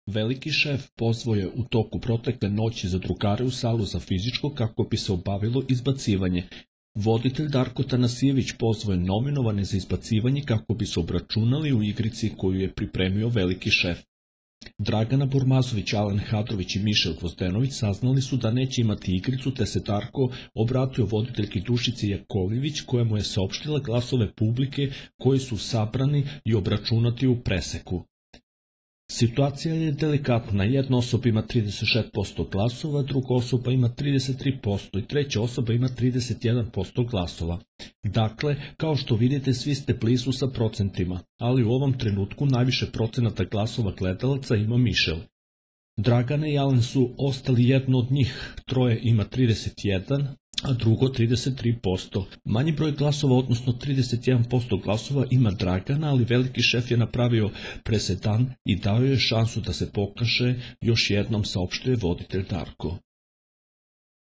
Veliki šef pozvao je u toku protekle noći za drugare u salu za fizičko kako bi se obavilo izbacivanje. Voditelj Darko Tanasijević pozvao je nominovane za izbacivanje kako bi se obračunali u igrici koju je pripremio veliki šef. Dragana Burmazović, Alen Hadrović i Mišel Gvozdenović saznali su da neće imati igricu, te se Darko obratio voditeljki Dušici Jakovljević, koja mu je saopštila glasove publike koji su sabrani i obračunati u preseku. Situacija je delikatna, jedna osoba ima 36% glasova, druga osoba ima 33% i treća osoba ima 31% glasova. Dakle, kao što vidite, svi ste blizu sa procentima, ali u ovom trenutku najviše procenata glasova gledalaca ima Mišel. Dragana i Alen su ostali jedno od njih, troje ima 31%, a drugo 33%. Manji broj glasova, odnosno 31% glasova, ima Dragana, ali veliki šef je napravio presedan i dao je šansu da se pokaže još jednom, saopštio je voditelj Darko.